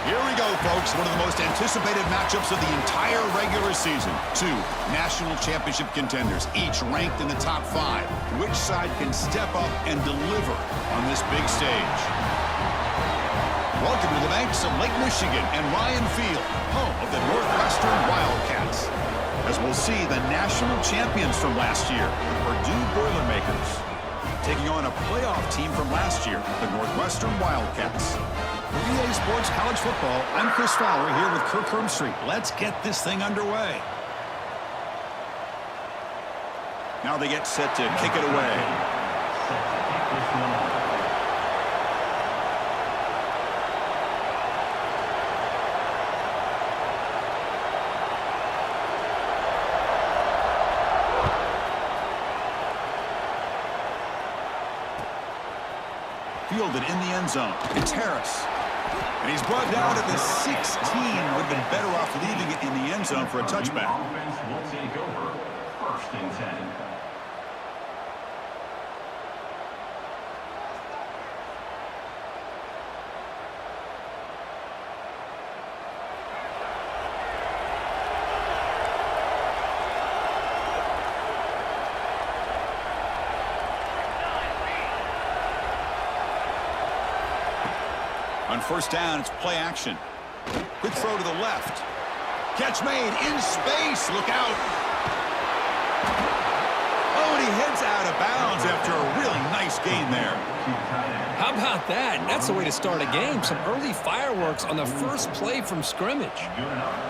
Here we go, folks. One of the most anticipated matchups of the entire regular season. Two national championship contenders, each ranked in the top 5. Which side can step up and deliver on this big stage? Welcome to the banks of Lake Michigan and Ryan Field, home of the Northwestern Wildcats. As we'll see, the national champions from last year, the Purdue Boilermakers, taking on a playoff team from last year, the Northwestern Wildcats. For EA Sports College Football, I'm Chris Fowler here with Kirk Hermstreet. Let's get this thing underway. Now they get set to kick it away. Fielded in the end zone. It's Harris. And he's brought down at the 16. Would have been better off leaving it in the end zone for a touchback. Offense will take over. 1st and 10. On 1st down, it's play action. Quick throw to the left. Catch made in space. Look out. Oh, and he heads out of bounds after a really nice gain there. How about that? That's the way to start a game. Some early fireworks on the first play from scrimmage.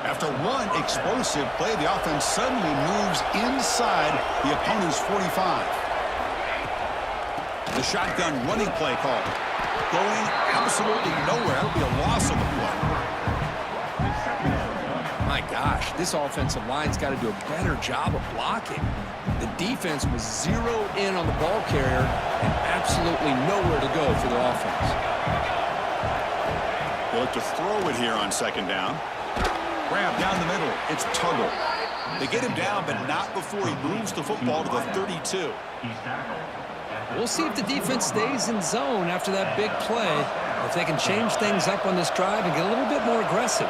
After one explosive play, the offense suddenly moves inside the opponent's 45. The shotgun running play call. Going absolutely nowhere. That'll be a loss on the play. My gosh, this offensive line's got to do a better job of blocking. The defense was zeroed in on the ball carrier and absolutely nowhere to go for the offense. They look to throw it here on 2nd down. Grab down the middle. It's Tuggle. They get him down, but not before he moves the football to the 32. We'll see if the defense stays in zone after that big play, or if they can change things up on this drive and get a little bit more aggressive.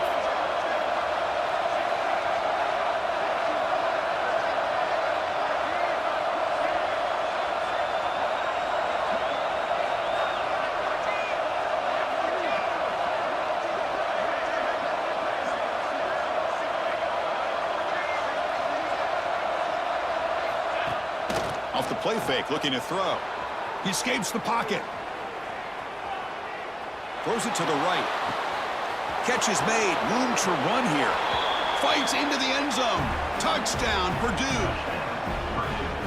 Off the play fake, looking to throw. He escapes the pocket. Throws it to the right. Catch is made. Room to run here. Fights into the end zone. Touchdown, Purdue.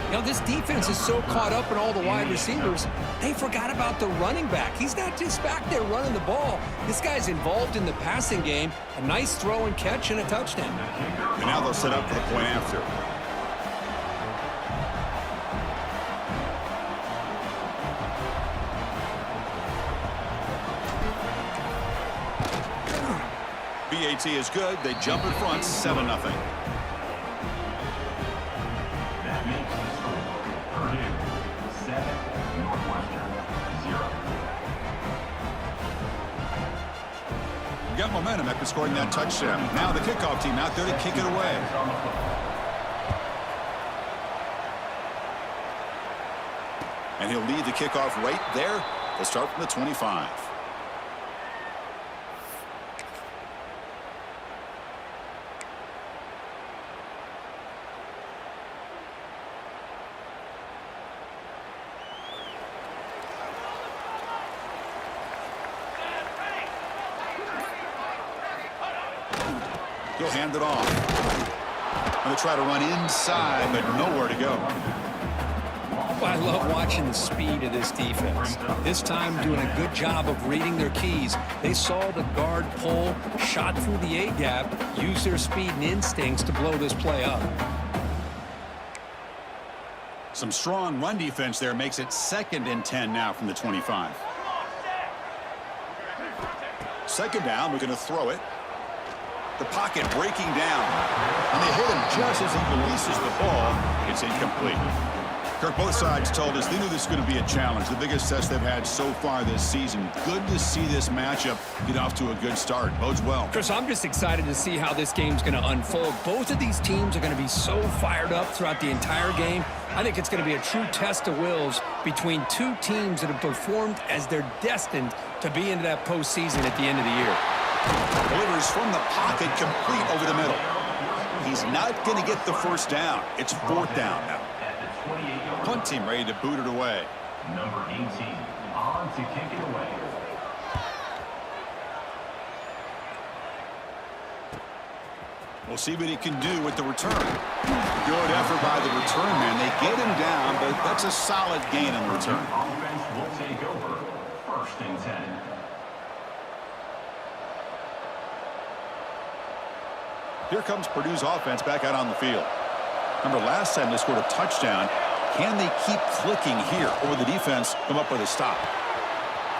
You know, this defense is so caught up in all the wide receivers, they forgot about the running back. He's not just back there running the ball. This guy's involved in the passing game. A nice throw and catch and a touchdown. And now they'll set up for the point after. BAT is good. They jump in front, 7-0. That makes the score Purdue 7, Northwestern 0. Got momentum after scoring that touchdown. Now the kickoff team out there to kick it away. And he'll lead the kickoff right there. They'll start from the 25. He'll hand it off. And they try to run inside, but nowhere to go. I love watching the speed of this defense. This time doing a good job of reading their keys. They saw the guard pull, shot through the A-gap, used their speed and instincts to blow this play up. Some strong run defense there makes it 2nd and 10 now from the 25. 2nd down, we're going to throw it. The pocket breaking down. And they hit him just as he releases the ball. It's incomplete. Kirk, both sides told us they knew this was going to be a challenge, the biggest test they've had so far this season. Good to see this matchup get off to a good start. Bodes well. Chris, I'm just excited to see how this game's going to unfold. Both of these teams are going to be so fired up throughout the entire game. I think it's going to be a true test of wills between two teams that have performed as they're destined to be into that postseason at the end of the year. Delivers from the pocket, complete over the middle. He's not going to get the first down. It's fourth down now. Punt team ready to boot it away. Number 18 on to kick it away. We'll see what he can do with the return. Good effort by the return man. They get him down, but that's a solid gain in return. Offense will take over. First and 10. Here comes Purdue's offense back out on the field. Remember, last time they scored a touchdown. Can they keep clicking here, or will the defense come up with a stop?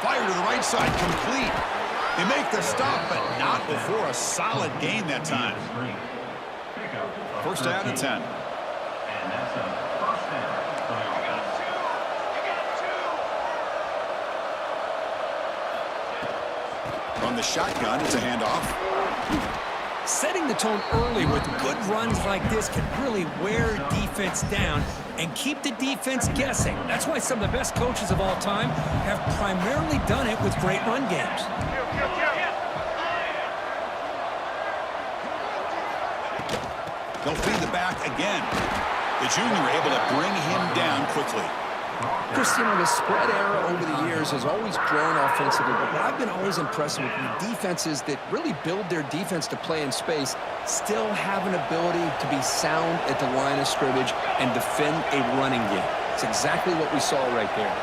Fire to the right side, complete. They make the stop, but not before a solid gain that time. First down and 10. And that's a first down. From the shotgun, it's a handoff. Setting the tone early with good runs like this can really wear defense down and keep the defense guessing. That's why some of the best coaches of all time have primarily done it with great run games. They'll feed the back again. The junior able to bring him down quickly. Chris, you know, the spread era over the years has always grown offensively, but what I've been always impressed with defenses that really build their defense to play in space still have an ability to be sound at the line of scrimmage and defend a running game. It's exactly what we saw right there.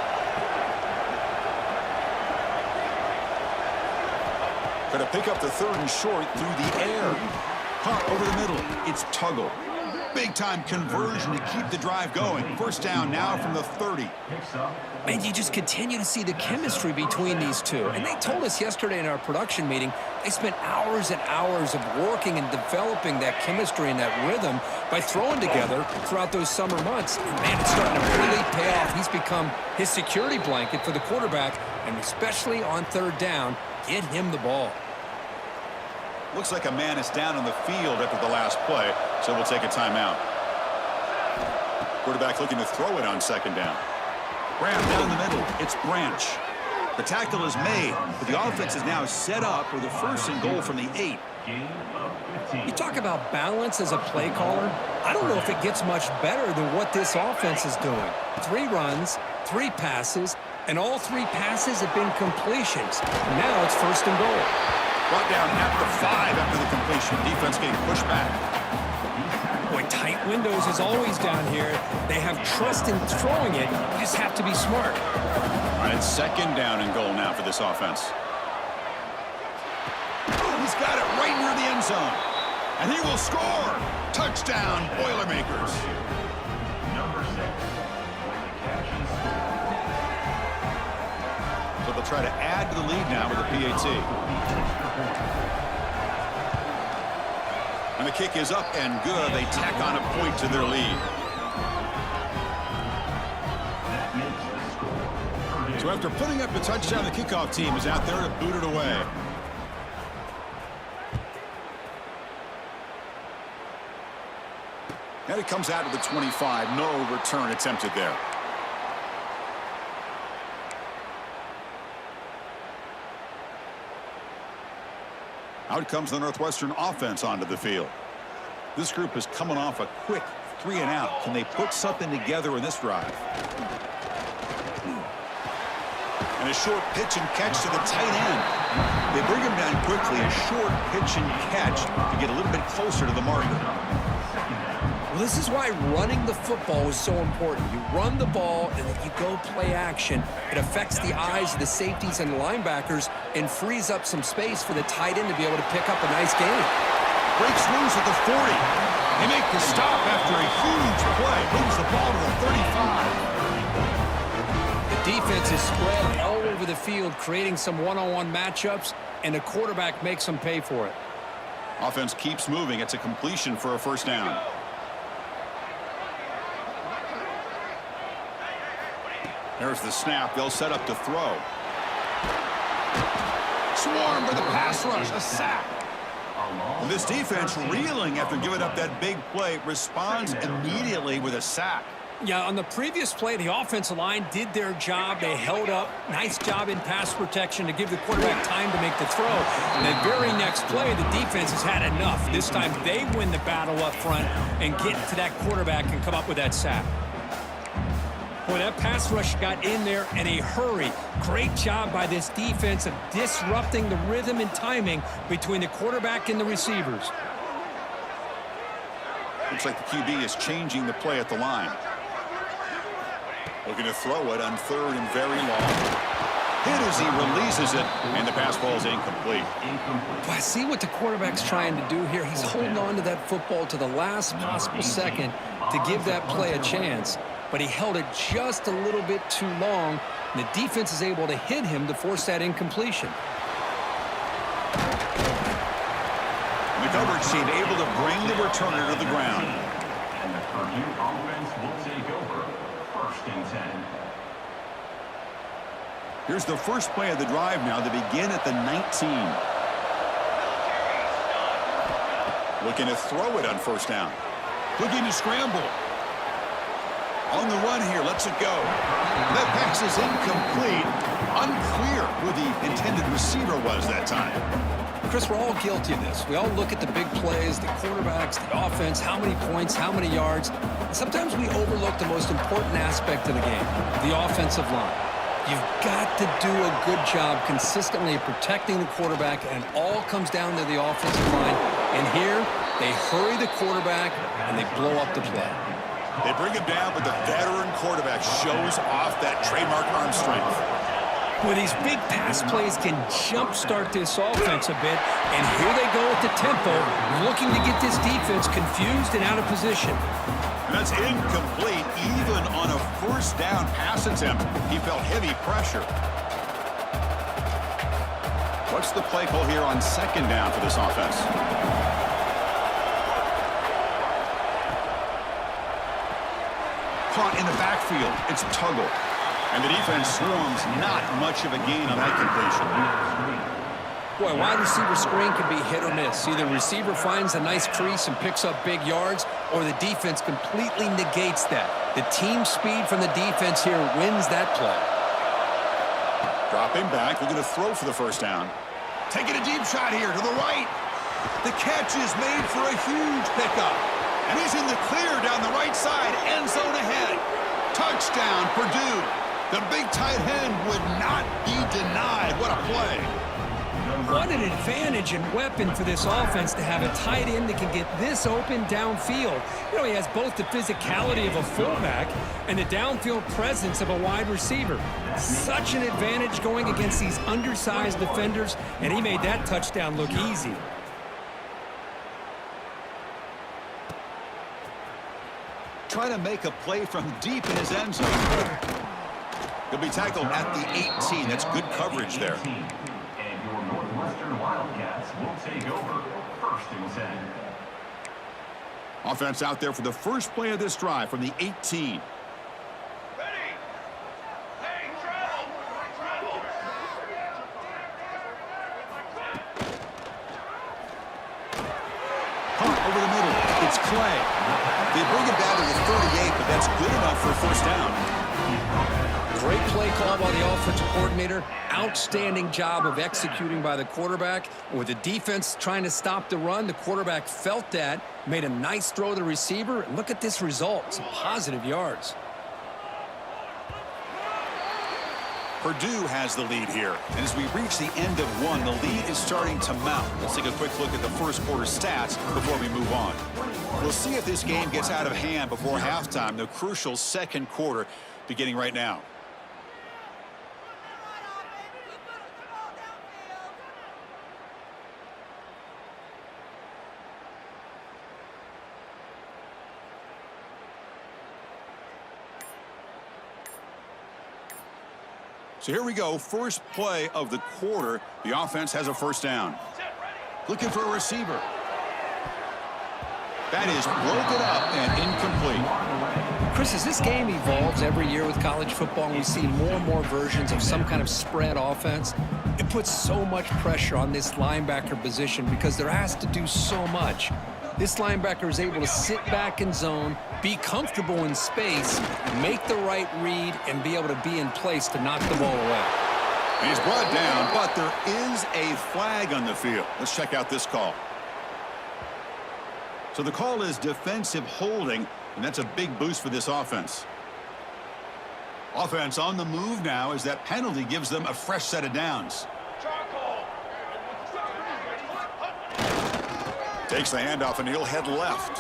Going to pick up the third and short through the air. Caught over the middle. It's Tuggle. Big-time conversion to keep the drive going. First down now from the 30. And you just continue to see the chemistry between these two. And they told us yesterday in our production meeting, they spent hours and hours of working and developing that chemistry and that rhythm by throwing together throughout those summer months. And man, it's starting to really pay off. He's become his security blanket for the quarterback, and especially on third down, get him the ball. Looks like a man is down on the field after the last play, so we'll take a timeout. Quarterback looking to throw it on second down. Graham down the middle. It's Branch. The tackle is made, but the offense is now set up with a first and goal from the 8. You talk about balance as a play caller. I don't know if it gets much better than what this offense is doing. 3 runs, 3 passes, and all 3 passes have been completions. And now it's first and goal. Brought down at the 5 after the completion. Defense getting pushed back. Boy, tight windows is always down here. They have trust in throwing it. You just have to be smart. All right, it's second down and goal now for this offense. He's got it right near the end zone. And he will score. Touchdown, Boilermakers. Number 6. So they'll try to add to the lead now with a PAT. And the kick is up and good. They tack on a point to their lead. So after putting up the touchdown, the kickoff team is out there to boot it away. And it comes out to the 25. No return attempted there. Out comes the Northwestern offense onto the field. This group is coming off a quick 3-and-out. Can they put something together in this drive? And a short pitch and catch to the tight end. They bring him down quickly. A short pitch and catch to get a little bit closer to the marker. Well, this is why running the football is so important. You run the ball, and then you go play action. It affects the eyes of the safeties and linebackers and frees up some space for the tight end to be able to pick up a nice gain. Breaks loose at the 40. They make the stop after a huge play. Moves the ball to the 35. The defense is spread all over the field, creating some one-on-one matchups, and the quarterback makes them pay for it. Offense keeps moving. It's a completion for a first down. There's the snap. They'll set up to throw. Swarm for the pass rush. A sack. This defense reeling after giving up that big play responds immediately with a sack. Yeah, on the previous play, the offensive line did their job. They held up. Nice job in pass protection to give the quarterback time to make the throw. And the very next play, the defense has had enough. This time they win the battle up front and get to that quarterback and come up with that sack. Boy, that pass rush got in there in a hurry. Great job by this defense of disrupting the rhythm and timing between the quarterback and the receivers. Looks like the QB is changing the play at the line. Looking to throw it on third and very long. Hit as he releases it, and the pass ball is incomplete. Well, I see what the quarterback's trying to do here. He's holding on to that football to the last possible second to give that play a chance. But he held it just a little bit too long, and the defense is able to hit him to force that incompletion. The coverage team able to bring the returner to the ground. And the Purdue offense will take over. First and 10. Here's the first play of the drive now to begin at the 19. Looking to throw it on first down. Looking to scramble. On the run here, lets it go. That pass is incomplete. Unclear who the intended receiver was that time. Chris, we're all guilty of this. We all look at the big plays, the quarterbacks, the offense, how many points, how many yards. And sometimes we overlook the most important aspect of the game, the offensive line. You've got to do a good job consistently protecting the quarterback, and it all comes down to the offensive line. And here, they hurry the quarterback, and they blow up the play. They bring him down, but the veteran quarterback shows off that trademark arm strength. Well, these big pass plays can jumpstart this offense a bit, and here they go at the tempo, looking to get this defense confused and out of position. And that's incomplete. Even on a first down pass attempt, he felt heavy pressure. What's the play call here on second down for this offense? Caught in the backfield. It's Tuggle. And the defense swarms. Not much of a gain on that completion. Boy, wide receiver screen can be hit or miss. Either receiver finds a nice crease and picks up big yards, or the defense completely negates that. The team speed from the defense here wins that play. Dropping back. Looking to throw for the first down. Taking a deep shot here to the right. The catch is made for a huge pickup. And he's in the clear down the right side, end zone ahead. Touchdown, Purdue. The big tight end would not be denied. What a play. What an advantage and weapon for this offense to have a tight end that can get this open downfield. You know, he has both the physicality of a fullback and the downfield presence of a wide receiver. Such an advantage going against these undersized defenders, and he made that touchdown look easy. Trying to make a play from deep in his end zone. He'll be tackled at the 18. That's good coverage there. And your Northwestern Wildcats will take over. First and 10. Offense out there for the first play of this drive from the 18. Over the middle, it's Clay. They bring him down to the 38, but that's good enough for a first down. Great play call by the offensive coordinator. Outstanding job of executing by the quarterback. With the defense trying to stop the run, the quarterback felt that, made a nice throw to the receiver. And look at this result, some positive yards. Purdue has the lead here. And as we reach the end of one, the lead is starting to mount. Let's take a quick look at the first quarter stats before we move on. We'll see if this game gets out of hand before halftime, the crucial second quarter beginning right now. So here we go, first play of the quarter. The offense has a first down. Looking for a receiver. That is broken up and incomplete. Chris, as this game evolves every year with college football and we see more and more versions of some kind of spread offense, it puts so much pressure on this linebacker position because they're asked to do so much. This linebacker is able to sit back in zone, be comfortable in space, make the right read, and be able to be in place to knock the ball away. He's brought down, but there is a flag on the field. Let's check out this call. So the call is defensive holding, and that's a big boost for this offense. Offense on the move now as that penalty gives them a fresh set of downs. Takes the handoff, and he'll head left.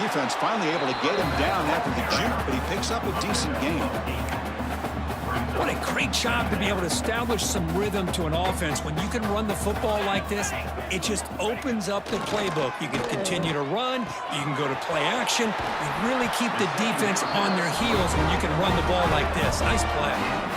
Defense finally able to get him down after the juke, but he picks up a decent gain. What a great job to be able to establish some rhythm to an offense. When you can run the football like this, it just opens up the playbook. You can continue to run. You can go to play action. You really keep the defense on their heels when you can run the ball like this. Nice play.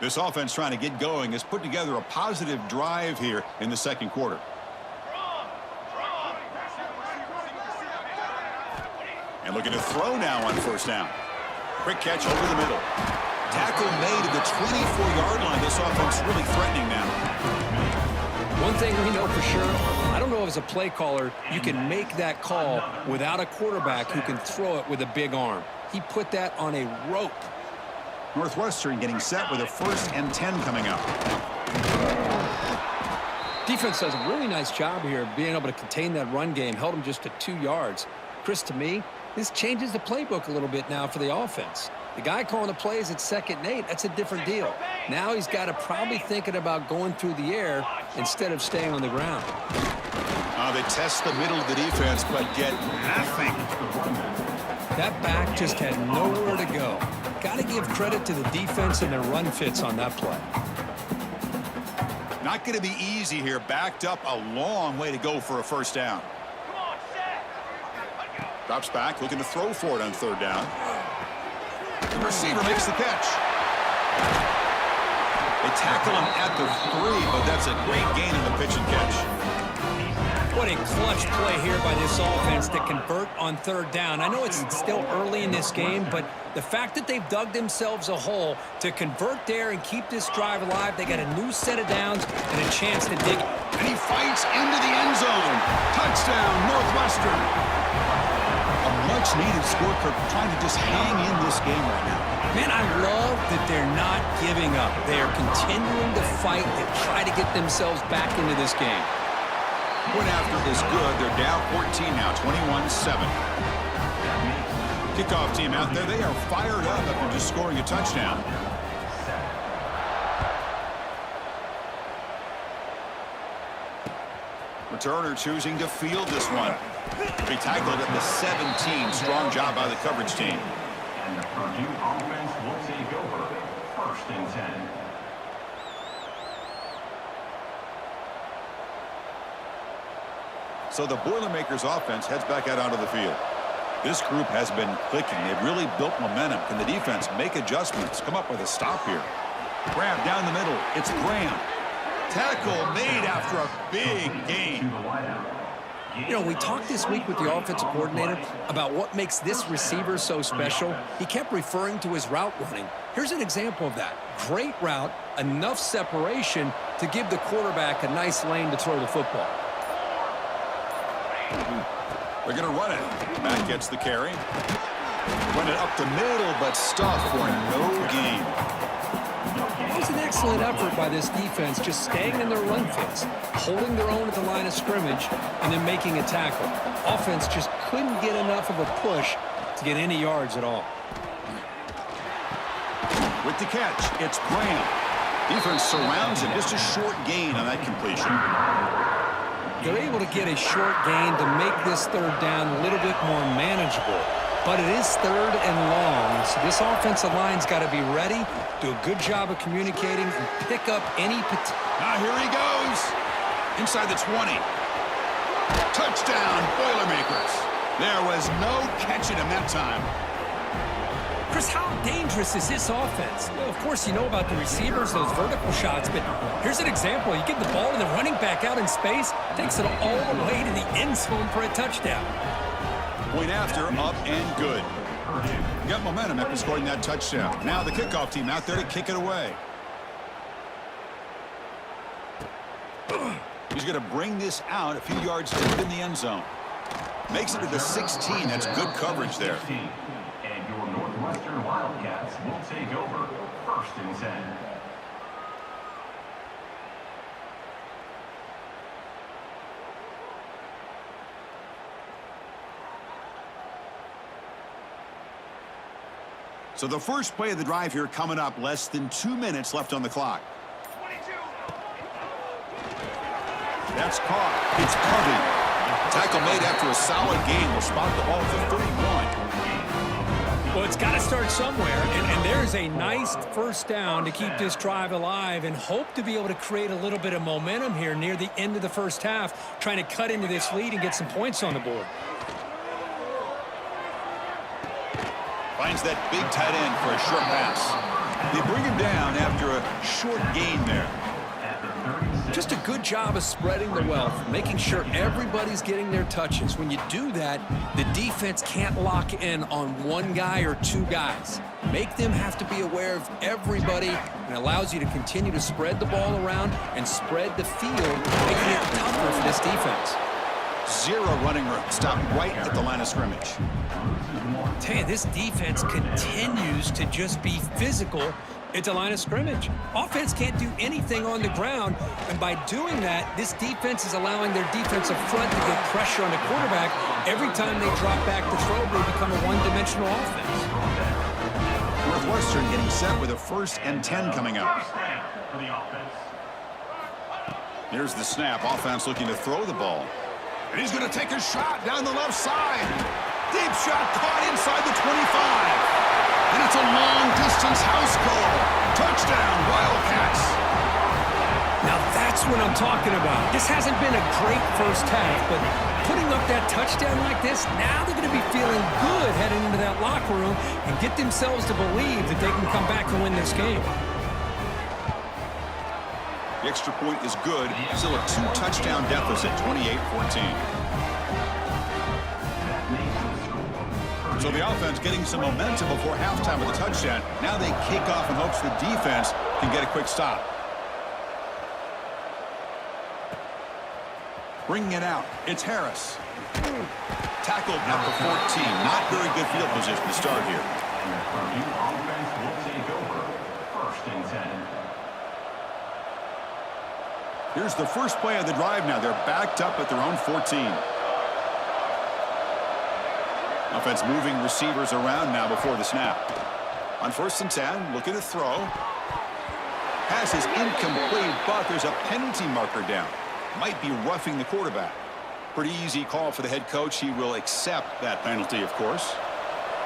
This offense trying to get going has put together a positive drive here in the second quarter. And looking to throw now on first down. Quick catch over the middle. Tackle made at the 24-yard line. This offense really threatening now. One thing we know for sure, I don't know if as a play caller you can make that call without a quarterback who can throw it with a big arm. He put that on a rope. Northwestern getting set with a 1st and 10 coming up. Defense does a really nice job here of being able to contain that run game, held them just to 2 yards. Chris, to me, this changes the playbook a little bit now for the offense. The guy calling the plays at 2nd and 8, that's a different deal. Now he's got to probably thinking about going through the air instead of staying on the ground. They test the middle of the defense, but get nothing. That back just had nowhere to go. Got to give credit to the defense and their run fits on that play. Not going to be easy here. Backed up a long way to go for a first down. Drops back, looking to throw for it on 3rd down. The receiver makes the catch. They tackle him at the 3, but that's a great gain in the pitch and catch. What a clutch play here by this offense to convert on 3rd down. I know it's still early in this game, but the fact that they've dug themselves a hole to convert there and keep this drive alive, they got a new set of downs and a chance to dig. And he fights into the end zone. Touchdown, Northwestern. A much-needed score, Kirk, trying to just hang in this game right now. Man, I love that they're not giving up. They are continuing to fight and try to get themselves back into this game. Point after is good. They're down 14 now, 21-7. Kickoff team out there. They are fired up after just scoring a touchdown. Returner choosing to field this one. He tackled at the 17. Strong job by the coverage team. And the Purdue offense will take over 1st and 10. So the Boilermakers offense heads back out onto the field. This group has been clicking. They've really built momentum. Can the defense make adjustments? Come up with a stop here. Grab down the middle. It's Graham. Tackle made after a big gain. You know, we talked this week with the offensive coordinator about what makes this receiver so special. He kept referring to his route running. Here's an example of that. Great route, enough separation to give the quarterback a nice lane to throw the football. They're going to run it. Matt gets the carry. Run it up the middle, but stuffed for no gain. It was an excellent effort by this defense, just staying in their run fits, holding their own at the line of scrimmage, and then making a tackle. Offense just couldn't get enough of a push to get any yards at all. With the catch, it's Graham. Defense surrounds him. Just a short gain on that completion. They're able to get a short gain to make this 3rd down a little bit more manageable. But it is 3rd and long, so this offensive line's got to be ready, do a good job of communicating, and pick up any Now here he goes. Inside the 20. Touchdown, Boilermakers. There was no catching him that time. Chris, how dangerous is this offense? Well, of course, you know about the receivers, those vertical shots, but here's an example. You give the ball to the running back out in space, takes it all the way to the end zone for a touchdown. Point after, up and good. Got momentum after scoring that touchdown. Now the kickoff team out there to kick it away. He's going to bring this out a few yards deep in the end zone. Makes it to the 16. That's good coverage there. And your Northwestern Wildcats will take over 1st and 10. So the first play of the drive here coming up, less than 2 minutes left on the clock. That's caught. It's covered. Tackle made after a solid gain. Will spot the ball at the 31. Well, it's got to start somewhere, and there's a nice first down to keep this drive alive and hope to be able to create a little bit of momentum here near the end of the first half, trying to cut into this lead and get some points on the board. Finds that big tight end for a short pass. They bring him down after a short gain there. Just a good job of spreading the wealth, making sure everybody's getting their touches. When you do that, the defense can't lock in on one guy or two guys. Make them have to be aware of everybody, and allows you to continue to spread the ball around and spread the field, making it tougher for this defense. Zero running room. Stop right at the line of scrimmage. Tell you, this defense continues to just be physical at the line of scrimmage. Offense can't do anything on the ground, and by doing that, this defense is allowing their defensive front to get pressure on the quarterback. Every time they drop back to throw, they become a one-dimensional offense. Northwestern getting set with a 1st and 10 coming up. Here's the snap. Offense looking to throw the ball. And he's going to take a shot down the left side. Deep shot caught inside the 25. And it's a long-distance house call. Touchdown, Wildcats. Now that's what I'm talking about. This hasn't been a great first half, but putting up that touchdown like this, now they're going to be feeling good heading into that locker room and get themselves to believe that they can come back and win this game. The extra point is good. Still a 2-touchdown deficit, 28-14. So the offense getting some momentum before halftime with a touchdown. Now they kick off in hopes the defense can get a quick stop. Bringing it out, it's Harris. Tackled at the 14. Not very good field position to start here. And the Purdue offense will take over 1st and 10. Here's the first play of the drive now. They're backed up at their own 14. Offense moving receivers around now before the snap. On 1st and 10, looking to throw. Pass is incomplete, but there's a penalty marker down. Might be roughing the quarterback. Pretty easy call for the head coach. He will accept that penalty, of course.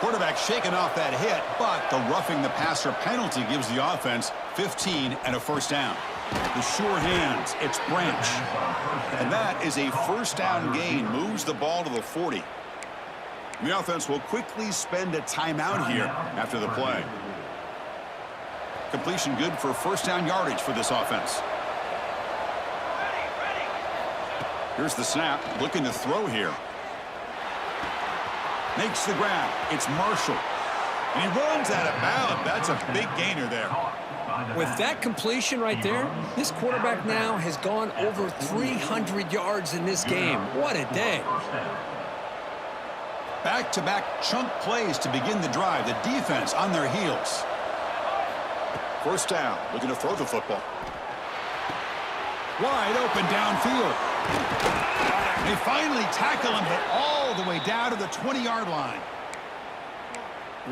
Quarterback shaking off that hit, but the roughing the passer penalty gives the offense 15 and a 1st down. The sure hands, it's Branch. And that is a 1st down gain. Moves the ball to the 40. The offense will quickly spend a timeout here after the play. Completion good for 1st down yardage for this offense. Here's the snap, looking to throw here. Makes the grab. It's Marshall. And he runs out of bounds. That's a big gainer there. With that completion right there, this quarterback now has gone over 300 yards in this game. What a day. Back-to-back chunk plays to begin the drive. The defense on their heels. 1st down, looking to throw the football. Wide open downfield. They finally tackle him, but all the way down to the 20-yard line.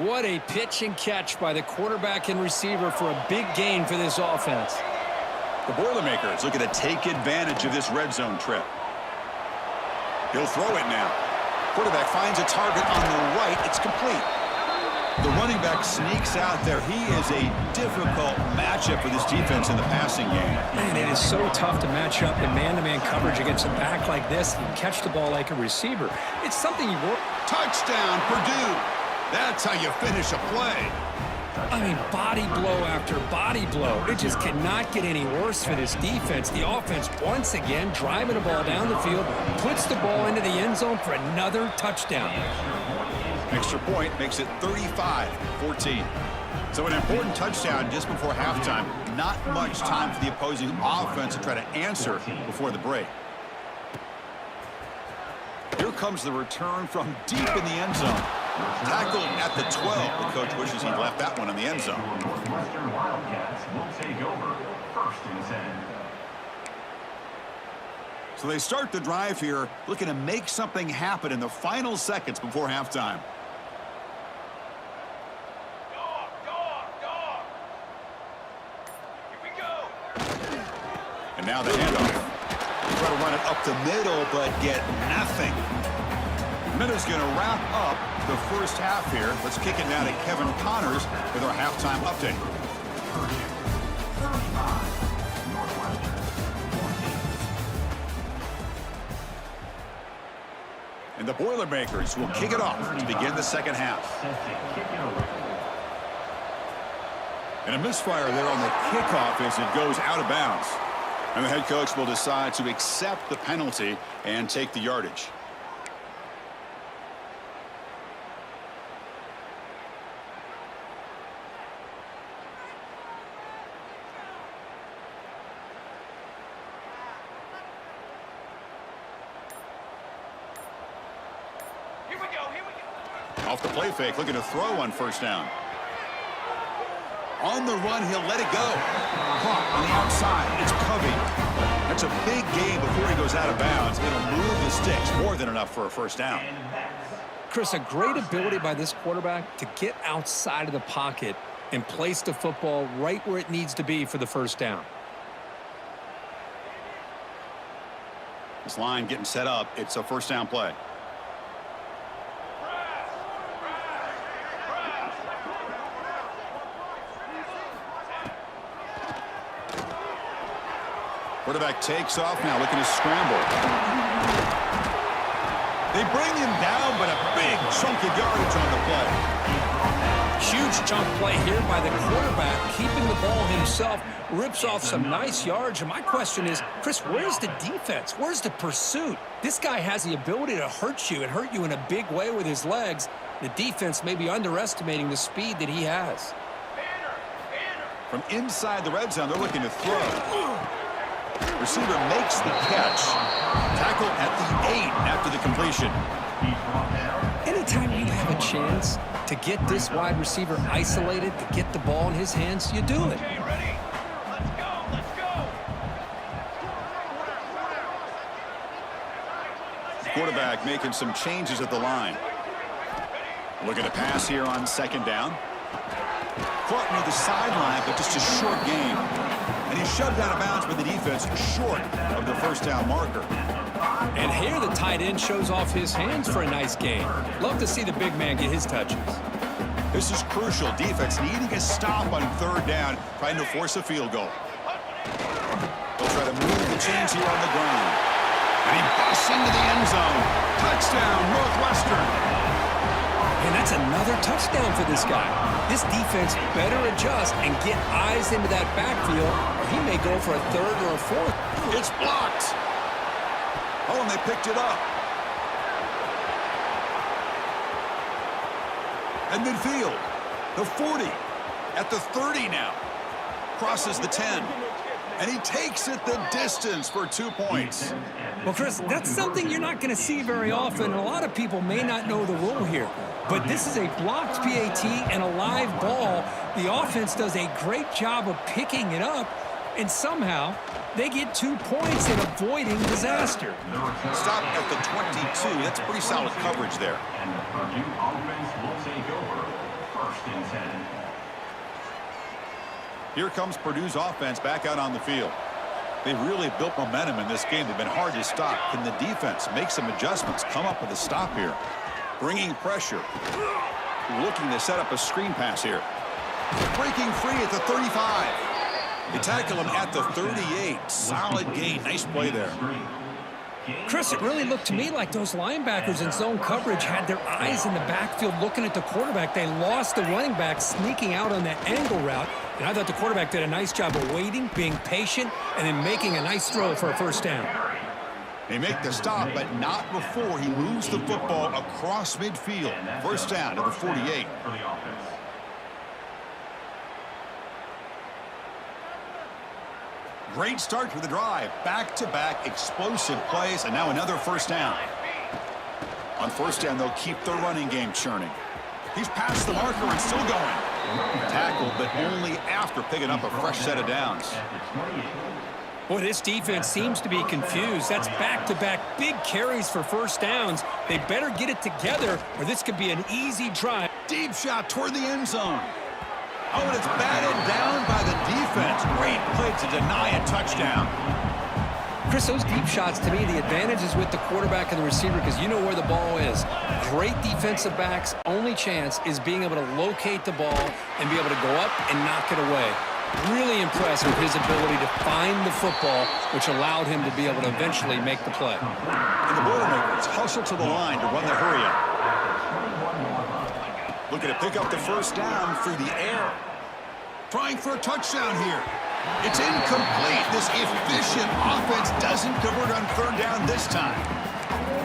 What a pitch and catch by the quarterback and receiver for a big gain for this offense. The Boilermakers looking to take advantage of this red zone trip. He'll throw it now. Quarterback finds a target on the right. It's complete. The running back sneaks out there. He is a difficult matchup for this defense in the passing game. Man, it is so tough to match up in man-to-man coverage against a back like this and catch the ball like a receiver. It's something you work. Touchdown, Purdue. That's how you finish a play. I mean, body blow after body blow. It just cannot get any worse for this defense. The offense, once again, driving the ball down the field, puts the ball into the end zone for another touchdown. Extra point makes it 35-14. So an important touchdown just before halftime. Not much time for the opposing offense to try to answer before the break. Here comes the return from deep in the end zone. Tackled at the 12. The coach wishes he left that one in the end zone. Northwestern Wildcats will take over 1st and 10. So they start the drive here, looking to make something happen in the final seconds before halftime. And now the handoff. Try to run it up the middle, but get nothing. Minuta's going to wrap up the first half here. Let's kick it now to Kevin Connors with our halftime update. And the Boilermakers will kick it off to begin the second half. And a misfire there on the kickoff as it goes out of bounds. And the head coach will decide to accept the penalty and take the yardage. Off the play fake, looking to throw on first down. On the run, he'll let it go. Caught on the outside. It's Covey. That's a big gain before he goes out of bounds. It'll move the sticks. More than enough for a first down. Chris, a great ability by this quarterback to get outside of the pocket and place the football right where it needs to be for the first down. This line getting set up. It's a first down play. Quarterback takes off now, looking to scramble. They bring him down, but a big chunk of yardage on the play. Huge chunk play here by the quarterback, keeping the ball himself, rips off some nice yards. And my question is, Chris, where's the defense? Where's the pursuit? This guy has the ability to hurt you and hurt you in a big way with his legs. The defense may be underestimating the speed that he has. From inside the red zone, they're looking to throw. Receiver makes the catch. Tackle at the 8 after the completion. Anytime you have a chance to get this wide receiver isolated, to get the ball in his hands, you do it. Quarterback making some changes at the line. Looking to pass here on second down. Caught near the sideline, but just a short game. And he's shoved out of bounds by the defense short of the first down marker. And here the tight end shows off his hands for a nice gain. Love to see the big man get his touches. This is crucial. Defense needing a stop on third down, trying to force a field goal. They'll try to move the chains here on the ground. And he busts into the end zone. Touchdown, Northwestern. And that's another touchdown for this guy. This defense better adjust and get eyes into that backfield, or he may go for a third or a fourth. It's blocked. Oh, and they picked it up. At midfield, the 40, at the 30 now. Crosses the 10. And he takes it the distance for 2 points. Well, Chris, that's something you're not going to see very often. A lot of people may not know the rule here. But this is a blocked PAT and a live ball. The offense does a great job of picking it up, and somehow they get 2 points in avoiding disaster. Stop at the 22. That's pretty solid coverage there. And the Purdue offense will take over 1st and 10. Here comes Purdue's offense back out on the field. They've really built momentum in this game. They've been hard to stop. Can the defense make some adjustments, come up with a stop here? Bringing pressure. Looking to set up a screen pass here. Breaking free at the 35. They tackle him at the 38. Solid gain. Nice play there. Chris, it really looked to me like those linebackers in zone coverage had their eyes in the backfield looking at the quarterback. They lost the running back sneaking out on that angle route. And I thought the quarterback did a nice job of waiting, being patient, and then making a nice throw for a first down. They make the stop, but not before he moves the football across midfield. First down to the 48. For the offense. Great start to the drive. Back-to-back explosive plays, and now another first down. On first down, they'll keep their running game churning. He's past the marker and still going. Tackled, but only after picking up a fresh set of downs. Boy, this defense seems to be confused. That's back-to-back big carries for first downs. They better get it together, or this could be an easy drive. Deep shot toward the end zone. Oh, and it's batted down by the defense. Great play to deny a touchdown. Chris, those deep shots, to me, the advantage is with the quarterback and the receiver because you know where the ball is. Great defensive backs, only chance is being able to locate the ball and be able to go up and knock it away. Really impressed with his ability to find the football, which allowed him to be able to eventually make the play. And the Boilermakers hustle to the line to run the hurry-up. Looking to pick up the first down through the air. Trying for a touchdown here. It's incomplete. This efficient offense doesn't convert on third down this time.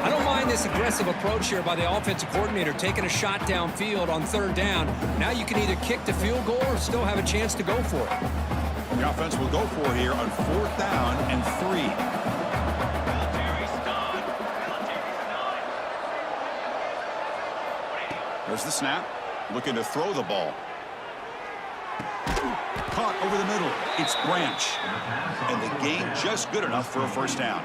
I don't mind this aggressive approach here by the offensive coordinator, taking a shot downfield on third down. Now you can either kick the field goal or still have a chance to go for it. The offense will go for it here on fourth down and 3. There's the snap. Looking to throw the ball. Caught over the middle. It's Branch. And the gain just good enough for a first down.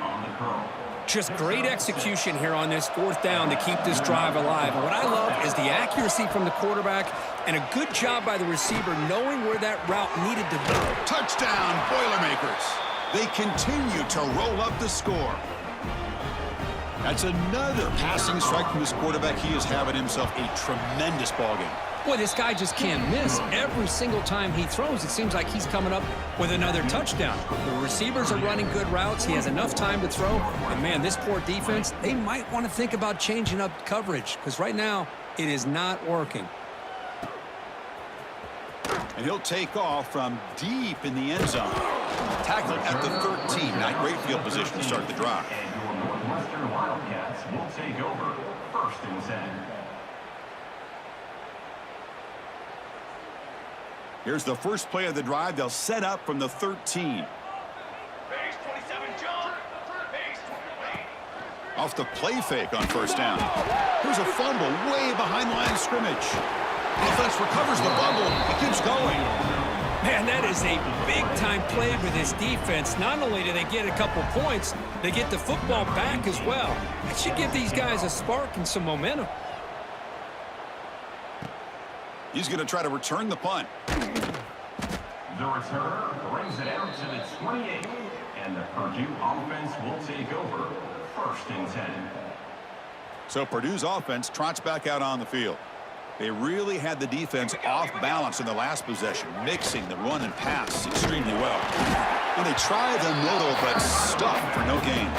Just great execution here on this fourth down to keep this drive alive. And what I love is the accuracy from the quarterback and a good job by the receiver knowing where that route needed to go. Touchdown, Boilermakers. They continue to roll up the score. That's another passing strike from this quarterback. He is having himself a tremendous ballgame. Boy, this guy just can't miss. Every single time he throws, it seems like he's coming up with another touchdown. The receivers are running good routes. He has enough time to throw. And, man, this poor defense, they might want to think about changing up coverage because right now it is not working. And he'll take off from deep in the end zone. Tackled at the 13. Not great field position to start the drive. And your Northwestern Wildcats will take over first and 10. Here's the first play of the drive. They'll set up from the 13. Off the play fake on first down. Here's a fumble way behind the line of scrimmage. The offense recovers the fumble. It keeps going. Man, that is a big-time play for this defense. Not only do they get a couple points, they get the football back as well. That should give these guys a spark and some momentum. He's going to try to return the punt. The returner brings it out to the 28, and the Purdue offense will take over first and 10. So Purdue's offense trots back out on the field. They really had the defense off balance in the last possession, mixing the run and pass extremely well. And they try the middle, but stuck for no gain.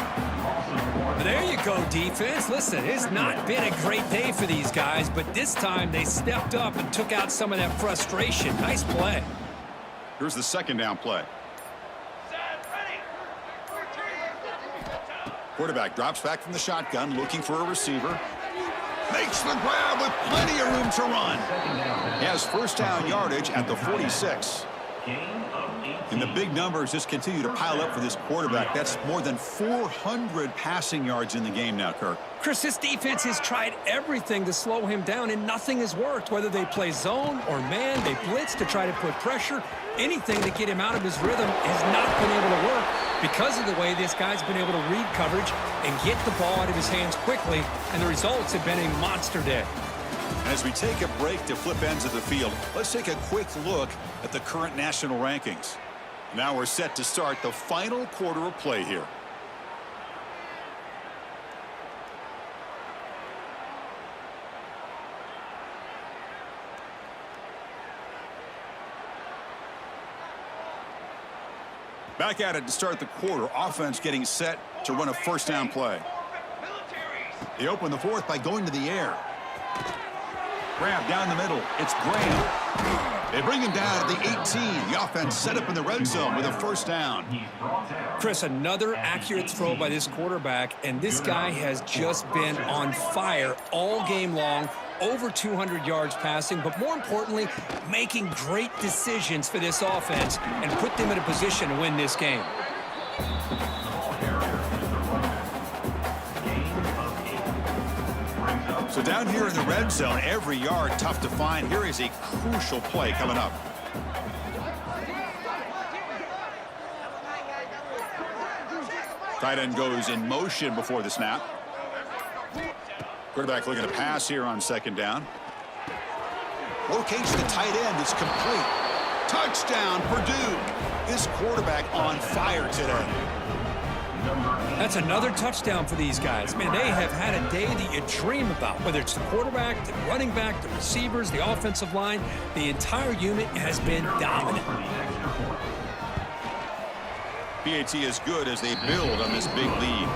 There you go, defense. Listen, it's not been a great day for these guys, but this time they stepped up and took out some of that frustration. Nice play. Here's the second down play. Quarterback drops back from the shotgun, looking for a receiver. Makes the grab with plenty of room to run. He has first down yardage at the 46. And the big numbers just continue to pile up for this quarterback. That's more than 400 passing yards in the game now, Kirk. Chris, this defense has tried everything to slow him down, and nothing has worked. Whether they play zone or man, they blitz to try to put pressure. Anything to get him out of his rhythm has not been able to work because of the way this guy's been able to read coverage and get the ball out of his hands quickly, and the results have been a monster day. And as we take a break to flip ends of the field, let's take a quick look at the current national rankings. Now we're set to start the final quarter of play here. Back at it to start the quarter. Offense getting set to run a first down play. They open the fourth by going to the air. Graham down the middle. It's Graham. They bring him down at the 18. The offense set up in the red zone with a first down. Chris, another accurate throw by this quarterback, and this guy has just been on fire all game long. Over 200 yards passing, but more importantly, making great decisions for this offense and put them in a position to win this game. So down here in the red zone, every yard tough to find. Here is a crucial play coming up. Tight end goes in motion before the snap. Quarterback looking to pass here on second down. Locates the tight end. It's complete. Touchdown, Purdue. This quarterback on fire today. That's another touchdown for these guys. Man, they have had a day that you dream about, whether it's the quarterback, the running back, the receivers, the offensive line. The entire unit has been dominant. PAT is good as they build on this big lead.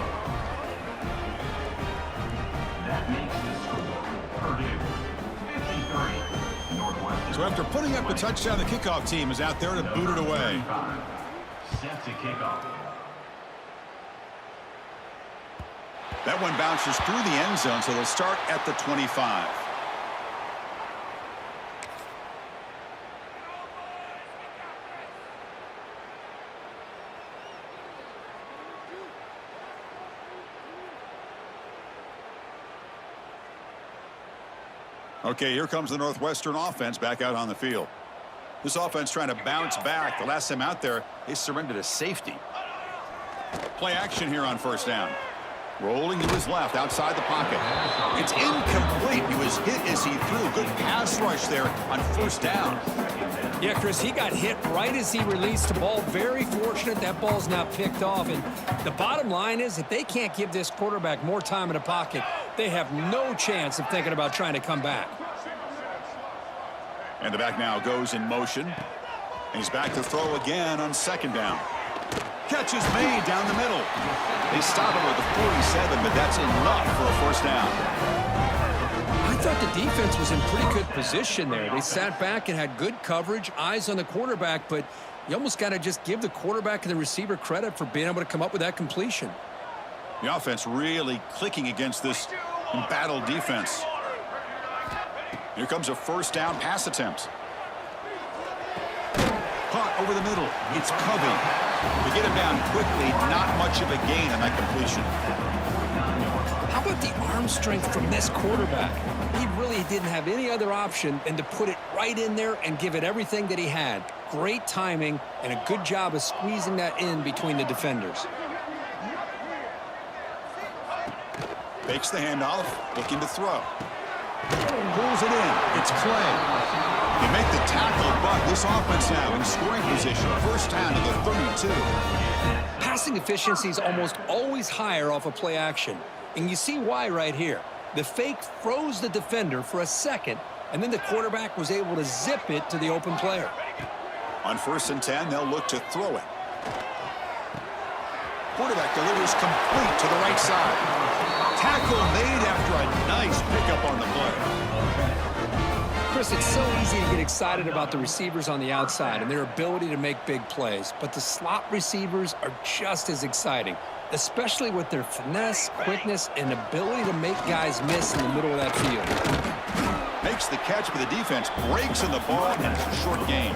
So after putting up a touchdown, the kickoff team is out there to boot it away. Set to kick off. That one bounces through the end zone, so they'll start at the 25. Okay, here comes the Northwestern offense back out on the field. This offense trying to bounce back. The last time out there, they surrendered a safety. Play action here on first down. Rolling to his left outside the pocket. It's incomplete. He was hit as he threw. Good pass rush there on first down. Yeah, Chris, he got hit right as he released the ball. Very fortunate that ball's now picked off. And the bottom line is if they can't give this quarterback more time in the pocket, they have no chance of thinking about trying to come back. And the back now goes in motion. He's back to throw again on second down. Catch is made down the middle. They stop him with the 47, but that's enough for a first down. I thought the defense was in pretty good position there. They sat back and had good coverage, eyes on the quarterback, but you almost got to just give the quarterback and the receiver credit for being able to come up with that completion. The offense really clicking against this embattled defense. Here comes a first down pass attempt. Caught over the middle. It's Covey. To get him down quickly, not much of a gain on that completion. How about the arm strength from this quarterback? He really didn't have any other option than to put it right in there and give it everything that he had. Great timing and a good job of squeezing that in between the defenders. Fakes the handoff, looking to throw. Pulls it in. It's Clay. They make the tackle, but this offense now in scoring position. First down to the 32. Passing efficiency is almost always higher off of play action. And you see why right here. The fake froze the defender for a second, and then the quarterback was able to zip it to the open player. On 1st and 10, they'll look to throw it. Quarterback delivers complete to the right side. Tackle made after a nice pickup on the play. Chris, it's so easy to get excited about the receivers on the outside and their ability to make big plays, but the slot receivers are just as exciting, especially with their finesse, quickness, and ability to make guys miss in the middle of that field. Makes the catch, but the defense breaks in the ball, and it's a short game.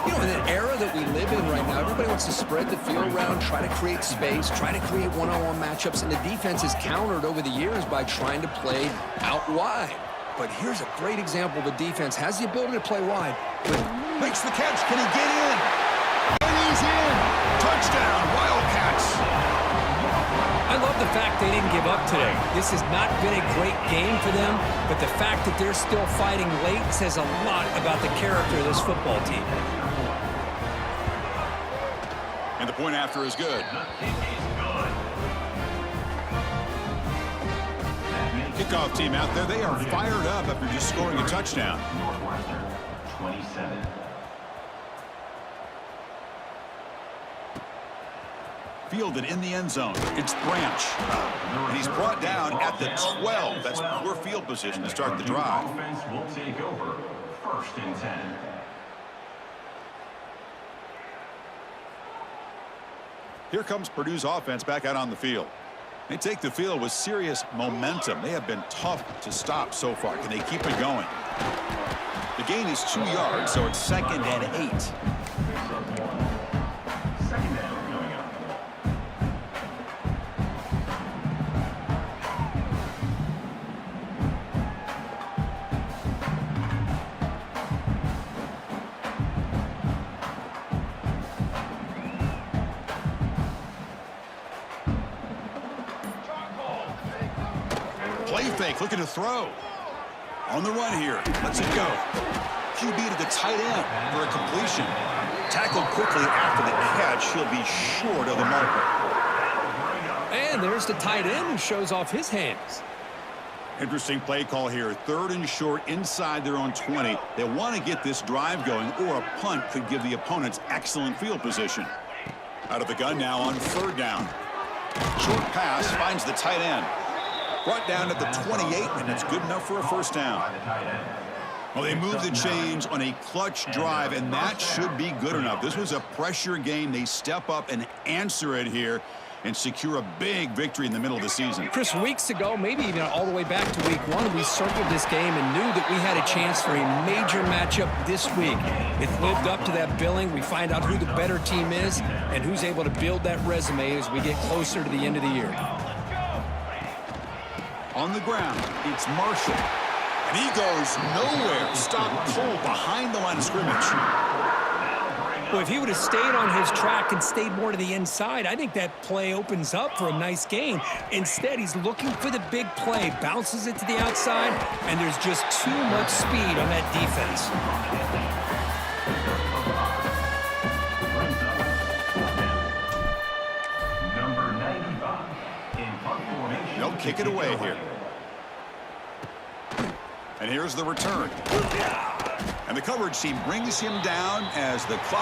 You know, in an era that we live in right now, everybody wants to spread the field around, try to create space, try to create one-on-one matchups, and the defense is countered over the years by trying to play out wide. But here's a great example. The defense has the ability to play wide, but makes the catch. Can he get in? And he's in. Touchdown, Wildcats. I love the fact they didn't give up today. This has not been a great game for them, but the fact that they're still fighting late says a lot about the character of this football team. And the point after is good. Kickoff team out there, they are fired up after just scoring a touchdown. Northwestern 27. fielded in the end zone. It's Branch. And he's brought down at the 12. That's poor field position to start the drive. Offense will take over. 1st and 10. Here comes Purdue's offense back out on the field. They take the field with serious momentum. They have been tough to stop so far. Can they keep it going? The gain is 2 yards, so it's 2nd and 8. 2nd down coming up. Play fake, looking to throw. On the run here, lets it go. QB to the tight end for a completion. Tackled quickly after the catch. He'll be short of the marker. And there's the tight end who shows off his hands. Interesting play call here. 3rd and short inside their own 20. They want to get this drive going, or a punt could give the opponents excellent field position. Out of the gun now on 3rd down. Short pass finds the tight end. Brought down at the 28, and it's good enough for a 1st down. Well, they move the chains on a clutch drive, and that should be good enough. This was a pressure game. They step up and answer it here and secure a big victory in the middle of the season. Chris, weeks ago, maybe even all the way back to week 1, we circled this game and knew that we had a chance for a major matchup this week. It lived up to that billing. We find out who the better team is and who's able to build that resume as we get closer to the end of the year. On the ground, it's Marshall. And he goes nowhere. Stop cold behind the line of scrimmage. Well, if he would have stayed on his track and stayed more to the inside, I think that play opens up for a nice gain. Instead, he's looking for the big play, bounces it to the outside, and there's just too much speed on that defense. Number 95 in punt formation. They'll kick it away here. And here's the return. And the coverage team brings him down as the clock